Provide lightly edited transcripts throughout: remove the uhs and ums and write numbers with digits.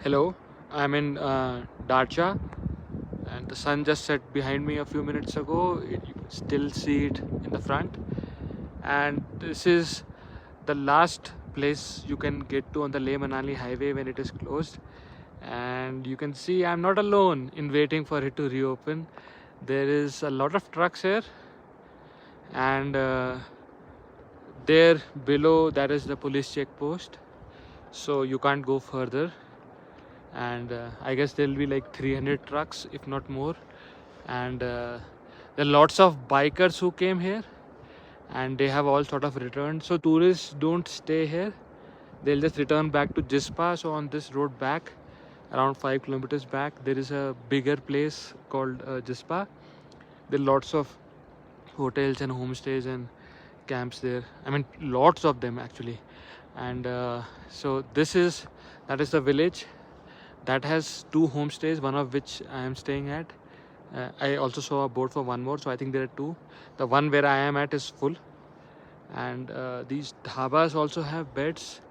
Hello, I'm in Darcha, and the sun just set behind me a few minutes ago. You can still see it in the front, and this is the last place you can get to on the Leh Manali highway when it is closed. And you can see I'm not alone in waiting for it to reopen. There is a lot of trucks here, and there below that is the police checkpost, so you can't go further. And I guess there'll be like 300 trucks if not more, and there are lots of bikers who came here and they have all sort of returned. So tourists don't stay here, they'll just return back to Jispa. So on this road back, around 5 kilometers back, there is a bigger place called Jispa. There are lots of hotels and homestays and camps there. I mean, lots of them actually. And so that is the village that has two homestays, one of which I am staying at. I also saw a board for one more, so I think there are two. The one where I am at is full, and these dhabas also have beds.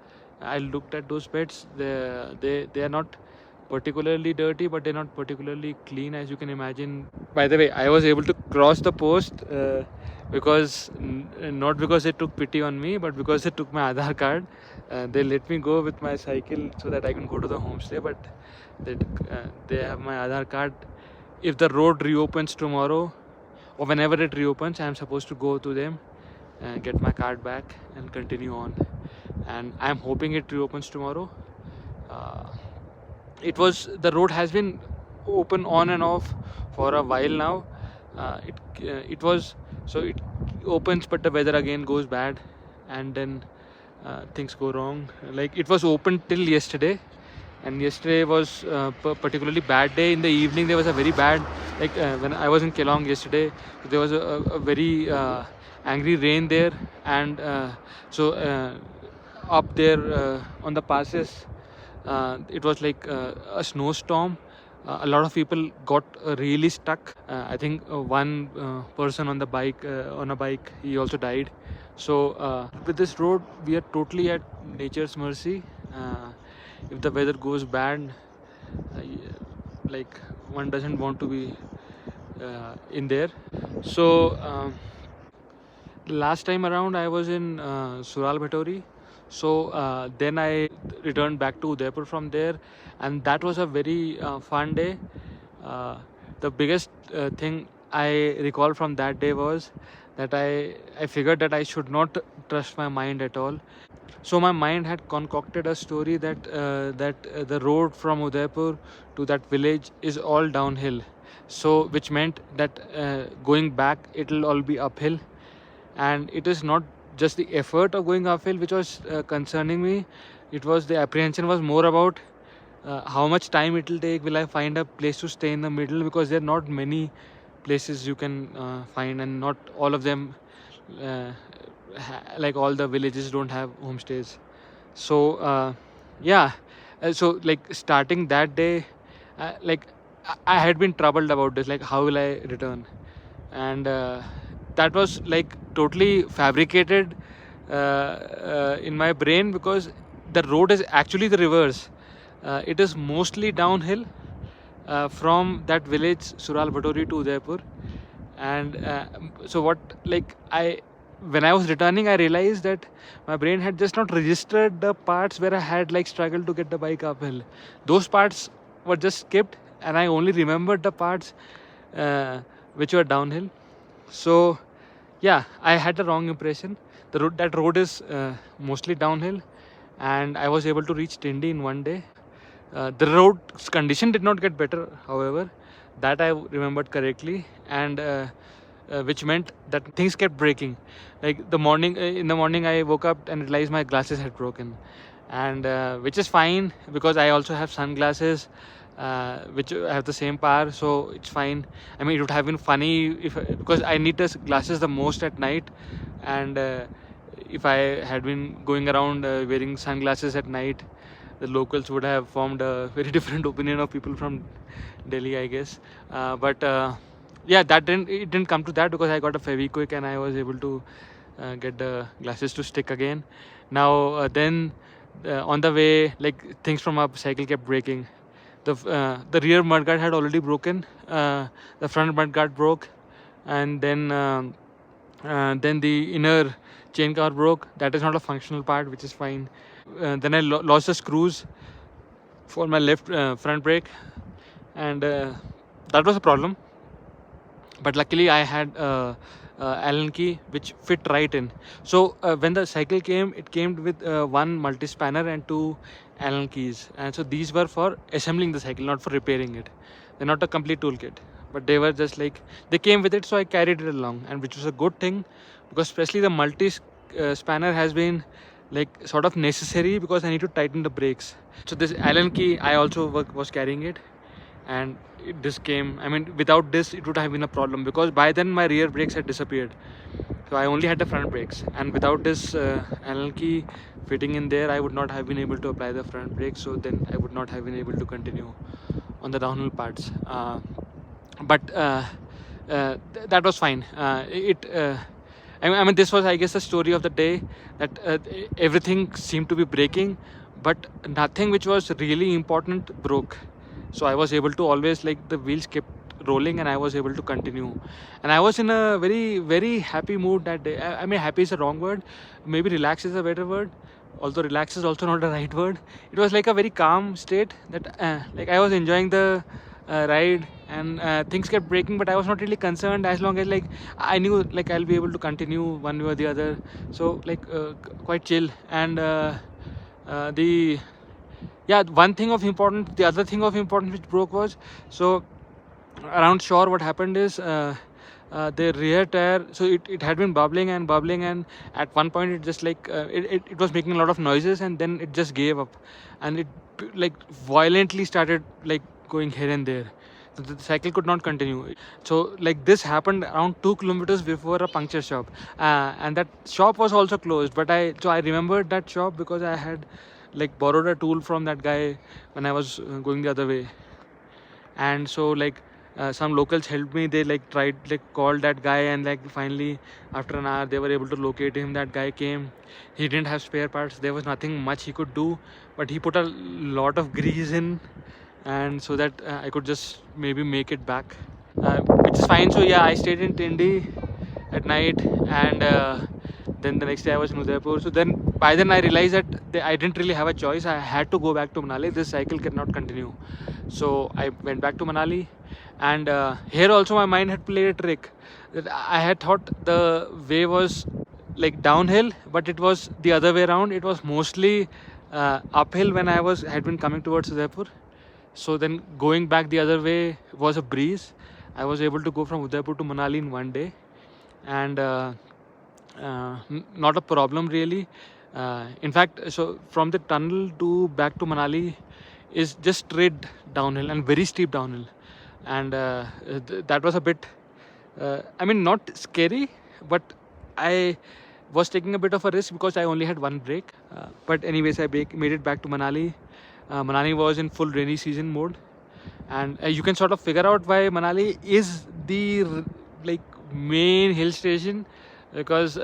I looked at those beds. They are not particularly dirty, but they're not particularly clean, as you can imagine. By the way, I was able to cross the post because not because they took pity on me, but because they took my Aadhaar card. They let me go with my cycle so that I can go to the homestay, but they have my Aadhaar card. If the road reopens tomorrow or whenever it reopens, I am supposed to go to them and get my card back and continue on. And I am hoping it reopens tomorrow. Uh, the road has been open on and off for a while now. It was so it opens, but the weather again goes bad, and then things go wrong. Like, it was open till yesterday, and yesterday was particularly bad day. In the evening there was a very bad, like when I was in Kelong yesterday, there was a very angry rain there. And up there on the passes, it was like a snowstorm. A lot of people got really stuck. I think one person on a bike, he also died. So with this road, we are totally at nature's mercy. If the weather goes bad, uh, like, one doesn't want to be in there. So last time around I was in Sural Bhatori. So then I returned back to Udaipur from there, and that was a very fun day. uh, the biggest thing I recall from that day was that I figured that I should not trust my mind at all. So my mind had concocted a story that the road from Udaipur to that village is all downhill. So which meant that going back it'll all be uphill, and it is not just the effort of going uphill which was concerning me. It was the apprehension was more about how much time it will take. Will I find a place to stay in the middle, because there are not many places you can find, and not all of them uh, like all the villages don't have homestays. So yeah, so like starting that day, like I had been troubled about this, like how will I return. And that was like totally fabricated in my brain, because the road is actually the reverse. It is mostly downhill from that village Sural Bhatori to Udaipur. And so what, like, when I was returning, I realized that my brain had just not registered the parts where I had like struggled to get the bike uphill. Those parts were just skipped, and I only remembered the parts which were downhill. So yeah, I had the wrong impression. That road is mostly downhill, and I was able to reach Tindi in one day. The road's condition did not get better, however, that I remembered correctly. And which meant that things kept breaking. Like in the morning, I woke up and realized my glasses had broken, and which is fine because I also have sunglasses which have the same power, so it's fine. I mean, it would have been funny if, because I need the glasses the most at night, and if I had been going around wearing sunglasses at night, the locals would have formed a very different opinion of people from Delhi, I guess. But yeah, it didn't come to that, because I got a Fevikwik and I was able to get the glasses to stick again. Now then On the way, like things from our cycle kept breaking. The rear mudguard had already broken. The front mudguard broke, and then the inner chain cover broke. That is not a functional part, which is fine. Then I lost the screws for my left front brake, and that was a problem. But luckily I had Allen key which fit right in. So when the cycle came, it came with one multi-spanner and two Allen keys, and so these were for assembling the cycle, not for repairing it. They're not a complete toolkit, but they were just like, they came with it, so I carried it along, and which was a good thing, because especially the multi spanner has been like sort of necessary, because I need to tighten the brakes. So this Allen key, I also was carrying it, and this came, I mean, without this it would have been a problem, because by then my rear brakes had disappeared, so I only had the front brakes, and without this Allen key fitting in there, I would not have been able to apply the front brakes, so then I would not have been able to continue on the downhill parts. That was fine. I mean, this was, I guess, the story of the day, that everything seemed to be breaking, but nothing which was really important broke. So I was able to always, like, the wheels kept rolling, and I was able to continue. And I was in a very, very happy mood that day. I mean, happy is the wrong word. Maybe relax is a better word. Although relax is also not the right word. It was like a very calm state that, like, I was enjoying the ride, and things kept breaking, but I was not really concerned, as long as, like, I knew, like, I'll be able to continue one way or the other. So, like, quite chill. And the yeah, one thing of importance, the other thing of importance which broke was, so around shore what happened is, the rear tire, so it had been bubbling and bubbling, and at one point it just like it was making a lot of noises, and then it just gave up, and it like violently started like going here and there. So the cycle could not continue. So like this happened around 2 kilometers before a puncture shop, and that shop was also closed, but I remembered that shop because I had like borrowed a tool from that guy when I was going the other way. And so like some locals helped me. They like tried, like called that guy, and like finally after an hour they were able to locate him. That guy came. He didn't have spare parts. There was nothing much he could do, but he put a lot of grease in, and so that I could just maybe make it back, which is fine. So yeah, I stayed in Tindi at night, and then the next day I was in Udaipur. So then by then I realized that I didn't really have a choice. I had to go back to Manali. This cycle cannot continue. So I went back to Manali, and here also my mind had played a trick. That I had thought the way was like downhill, but it was the other way around. It was mostly uphill when I had been coming towards Udaipur. So then going back the other way was a breeze. I was able to go from Udaipur to Manali in one day, and not a problem really. In fact, so from the tunnel to back to Manali is just straight downhill and very steep downhill, and that was a bit, I mean, not scary, but I was taking a bit of a risk because I only had one brake. But anyways, I made it back to Manali. Manali was in full rainy season mode, and you can sort of figure out why Manali is the like main hill station, because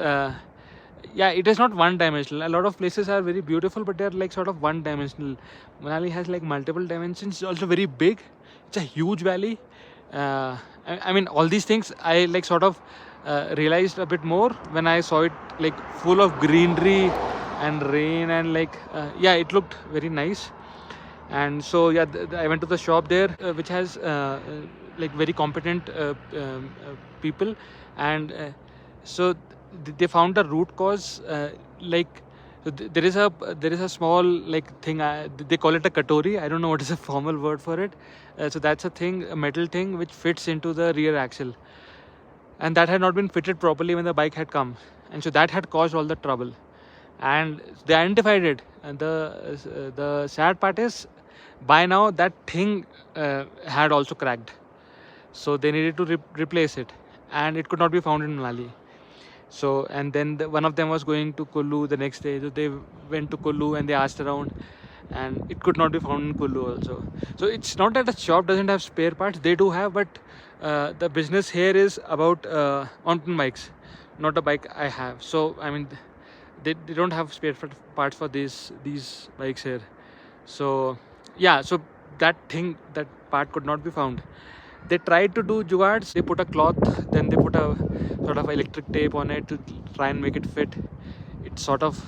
yeah, it is not one dimensional. A lot of places are very beautiful, but they're like sort of one dimensional. Manali has like multiple dimensions. It's also very big. It's a huge valley. I mean, all these things I like sort of realized a bit more when I saw it like full of greenery and rain, and like yeah, it looked very nice. And so yeah, I went to the shop there, which has like very competent people, and so they found the root cause. Like there is a small like thing, they call it a katori. I don't know what is a formal word for it. So that's a thing, a metal thing which fits into the rear axle, and that had not been fitted properly when the bike had come, and so that had caused all the trouble. And they identified it, and the sad part is, by now that thing had also cracked, so they needed to replace it, and it could not be found in Manali. So, and then one of them was going to Kullu the next day, so they went to Kullu and they asked around, and it could not be found in Kullu also. So it's not that the shop doesn't have spare parts, they do have, but the business here is about mountain bikes, not the bike I have. So I mean, they don't have spare parts for these bikes here. So yeah, so that part could not be found. They tried to do jugards. They put a cloth, then they put a sort of electric tape on it to try and make it fit. It sort of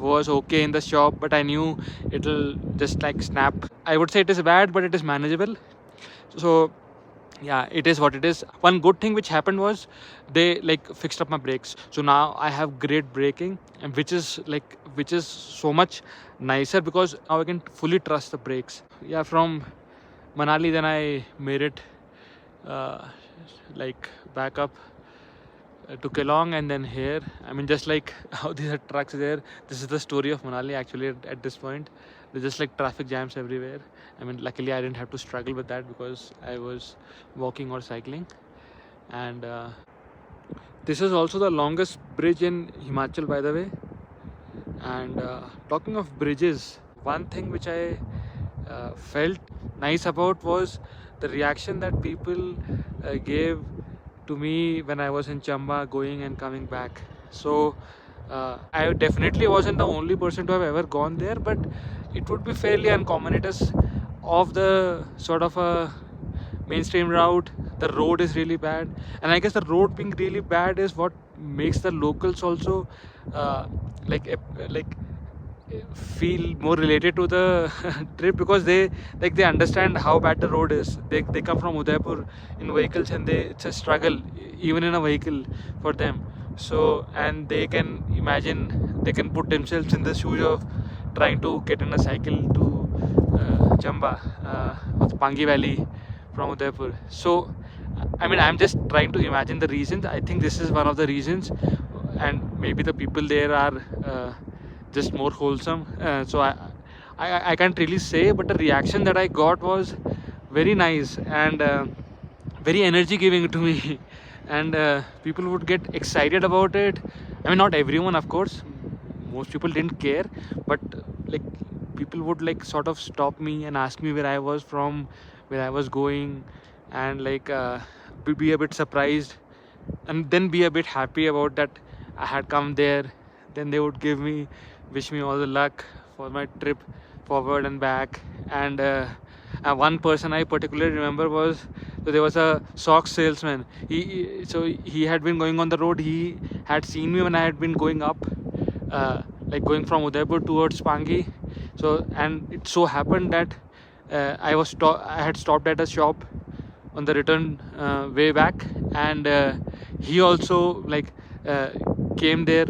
was okay in the shop, but I knew it'll just like snap. I would say it is bad, but it is manageable. So yeah, it is what it is. One good thing which happened was they like fixed up my brakes, so now I have great braking, and which is so much nicer because now I can fully trust the brakes. Yeah, from Manali then I made it uh, like back up to Kelong and then here. I mean, just like how these are trucks there, this is the story of Manali actually at this point. There's just like traffic jams everywhere. I mean, luckily I didn't have to struggle with that because I was walking or cycling. And this is also the longest bridge in Himachal, by the way. And talking of bridges, one thing which I felt nice about was the reaction that people gave to me when I was in Chamba going and coming back. So I definitely wasn't the only person to have ever gone there, but it would be fairly uncommon. It is off the sort of a mainstream route. The road is really bad, and I guess the road being really bad is what makes the locals also uh, like feel more related to the trip, because they understand how bad the road is. They come from Udaipur in vehicles, and it's a struggle even in a vehicle for them. So, and they can imagine, they can put themselves in the shoes of trying to get in a cycle to Chamba or the Pangi Valley from Udaipur. So I mean, I'm just trying to imagine the reasons. I think this is one of the reasons, and maybe the people there are just more wholesome. So I can't really say, but the reaction that I got was very nice and very energy giving to me. And people would get excited about it. I mean, not everyone, of course. Most people didn't care, but like people would like sort of stop me and ask me where I was from, where I was going, and like be a bit surprised and then be a bit happy about that I had come there. Then they would wish me all the luck for my trip forward and back. And one person I particularly remember was, so there was a socks salesman. So he had been going on the road. He had seen me when I had been going up, like going from Udaipur towards Pangi. So, and it so happened that I had stopped at a shop on the return way back, and he also like came there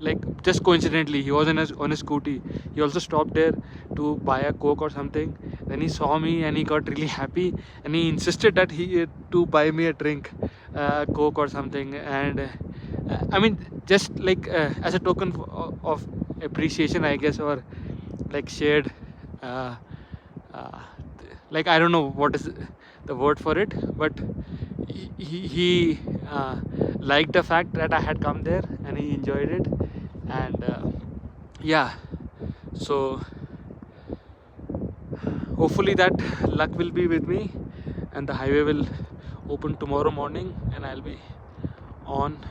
like just coincidentally. He was on his scooty. He also stopped there to buy a coke or something. Then he saw me and he got really happy, and he insisted that he to buy me a drink, coke or something. And I mean, just like as a token of appreciation, I guess, or like shared uh, uh, like I don't know what is the word for it, but he liked the fact that I had come there, and he enjoyed it. And yeah, so hopefully that luck will be with me, and the highway will open tomorrow morning, and I'll be on